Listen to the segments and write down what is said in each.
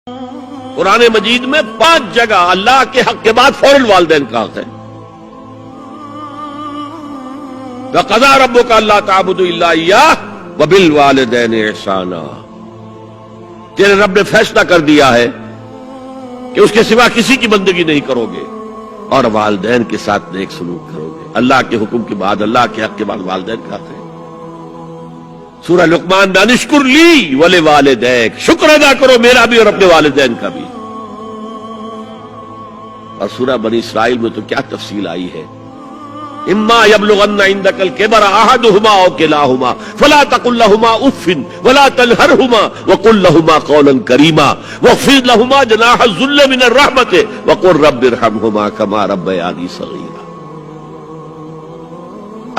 قرآن مجید میں 5 جگہ اللہ کے حق کے بعد فوراً والدین کا حق ہے. وَقَضَىٰ رَبُّكَ أَلَّا تَعْبُدُوا إِلَّا إِيَّاهُ وَبِالْوَالِدَيْنِ إِحْسَانًا. تیرے رب نے فیصلہ کر دیا ہے کہ اس کے سوا کسی کی بندگی نہیں کرو گے اور والدین کے ساتھ نیک سلوک کرو گے. اللہ کے حکم کے بعد، اللہ کے حق کے بعد والدین کا حق ہے. سورہ لقمان میں انشکر لی ولوالدیک، شکر ادا کرو میرا بھی اور اپنے والدین کا بھی. اور سورہ بنی اسرائیل میں تو کیا تفصیل آئی ہے. اما یبلغن عندک الکبر احدہما او کلاہما فلا تقل لهما اف ولا تنہرهما وقل لهما قولا کریما واخفض لهما جناح الذل من الرحمۃ وقل رب ارحمهما كما ربیانی صغیرا.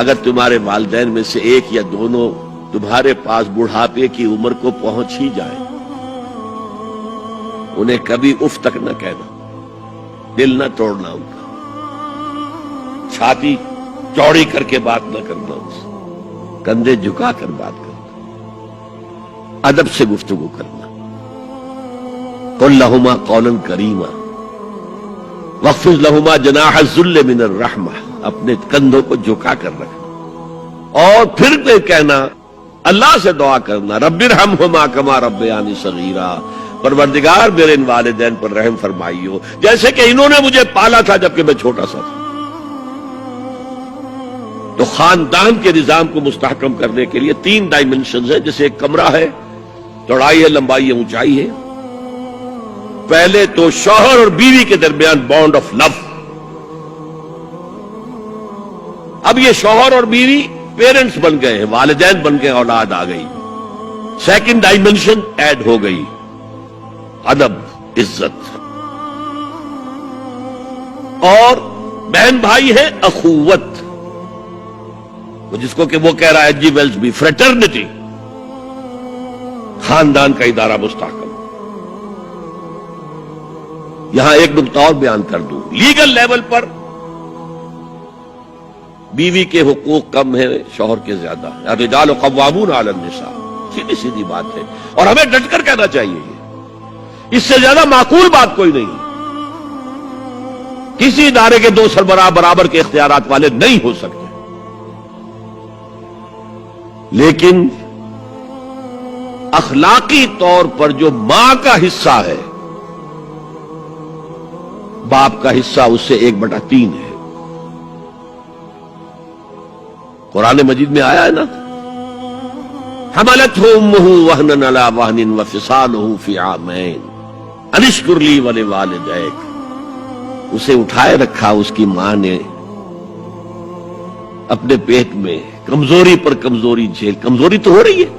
اگر تمہارے والدین میں سے ایک یا دونوں تمہارے پاس بڑھاپے کی عمر کو پہنچ ہی جائے، انہیں کبھی اف تک نہ کہنا، دل نہ توڑنا ان کا، چھاتی چوڑی کر کے بات نہ کرنا، ان سے کندھے جھکا کر بات کرنا، ادب سے گفتگو کرنا. قل لہما قولا کریما واخفض لہما جناح الذل من الرحمہ، اپنے کندھوں کو جھکا کر رکھنا. اور پھر کہنا، اللہ سے دعا کرنا، رب ارحمہما کما ربیانی صغیرا، پروردگار میرے ان والدین پر رحم فرمائیو جیسے کہ انہوں نے مجھے پالا تھا جبکہ میں چھوٹا سا تھا. تو خاندان کے نظام کو مستحکم کرنے کے لیے 3 ڈائمنشنز ہیں. جیسے ایک کمرہ ہے، چوڑائی ہے، لمبائی ہے، اونچائی ہے. پہلے تو شوہر اور بیوی کے درمیان بانڈ آف لو. اب یہ شوہر اور بیوی پیرنٹس بن گئے ہیں، والدین بن گئے، اولاد آ گئی. سیکنڈ ڈائمنشن ایڈ ہو گئی، ادب، عزت. اور بہن بھائی ہے، اخوت، جس کو کہ وہ کہہ رہا ہے جی ویلز بھی، فریٹرنٹی. خاندان کا ادارہ مستحکم. یہاں ایک نقطہ اور بیان کر دوں. لیگل لیول پر بیوی کے حقوق کم ہیں، شوہر کے زیادہ ہیں. الرجال قوامون علی النساء، سیدھی سیدھی بات ہے اور ہمیں ڈٹ کر کہنا چاہیے. اس سے زیادہ معقول بات کوئی نہیں. کسی ادارے کے 2 سربراہ برابر کے اختیارات والے نہیں ہو سکتے. لیکن اخلاقی طور پر جو ماں کا حصہ ہے، باپ کا حصہ اس سے 1/3 ہے. قرآن مجید میں آیا ہے نا، حملتہ امہ وہنا علی وہن وفصالہ فی عامین ان اشکر لی ولوالدیک. اسے اٹھائے رکھا اس کی ماں نے اپنے پیٹ میں، کمزوری پر کمزوری جھیل. کمزوری تو ہو رہی ہے،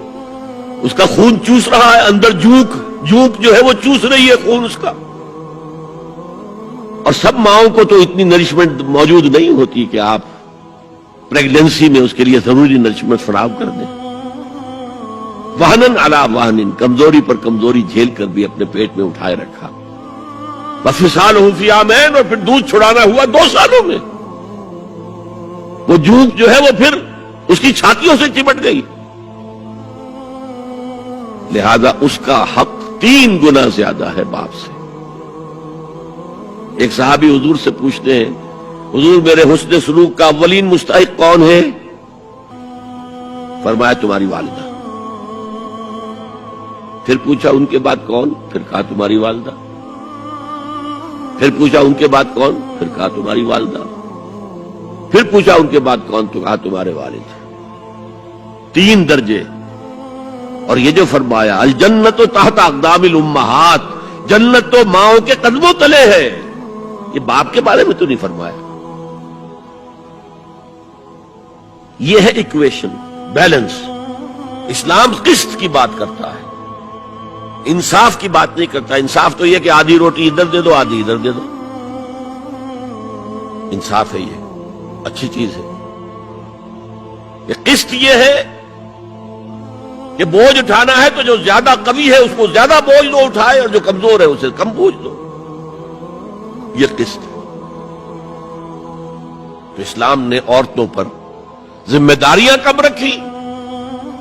اس کا خون چوس رہا ہے اندر، جھونک جو ہے وہ چوس رہی ہے خون اس کا. اور سب ماؤں کو تو اتنی نرشمنٹ موجود نہیں ہوتی کہ آپ پریگننسی میں اس کے لیے ضروری نرشمنٹ فراہم کر دیں. وہنن علی وہن، کمزوری پر کمزوری جھیل کر بھی اپنے پیٹ میں اٹھائے رکھا. وفصالہ فی عامین، اور پھر دودھ چھڑانا ہوا 2 سالوں میں. وہ جھونک جو ہے وہ پھر اس کی چھاتیوں سے چمٹ گئی. لہذا اس کا حق 3 گنا زیادہ ہے باپ سے. ایک صحابی حضور سے پوچھتے ہیں، حضور میرے حسن سلوک کا اولین مستحق کون ہے؟ فرمایا تمہاری والدہ. پھر پوچھا ان کے بعد کون؟ پھر کہا تمہاری والدہ. پھر پوچھا ان کے بعد کون؟ پھر کہا تمہاری والدہ. پھر پوچھا ان کے بعد کون؟ تو کہا تمہارے والد. 3 درجے. اور یہ جو فرمایا الجنت تحت اقدام الامہات، جنت تو ماؤں کے قدموں تلے ہے، یہ باپ کے بارے میں تو نہیں فرمایا. یہ ہے ایکویشن، بیلنس. اسلام قسط کی بات کرتا ہے، انصاف کی بات نہیں کرتا. انصاف تو یہ کہ آدھی روٹی ادھر دے دو، آدھی ادھر دے دو. انصاف ہے، یہ اچھی چیز ہے. یہ قسط یہ ہے کہ بوجھ اٹھانا ہے تو جو زیادہ قوی ہے اس کو زیادہ بوجھ دو اٹھائے، اور جو کمزور ہے اسے کم بوجھ دو. یہ قسط ہے. تو اسلام نے عورتوں پر ذمہ داریاں کم رکھی،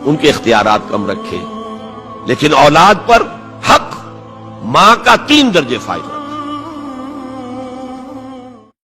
ان کے اختیارات کم رکھے، لیکن اولاد پر حق ماں کا 3 درجے فائدہ.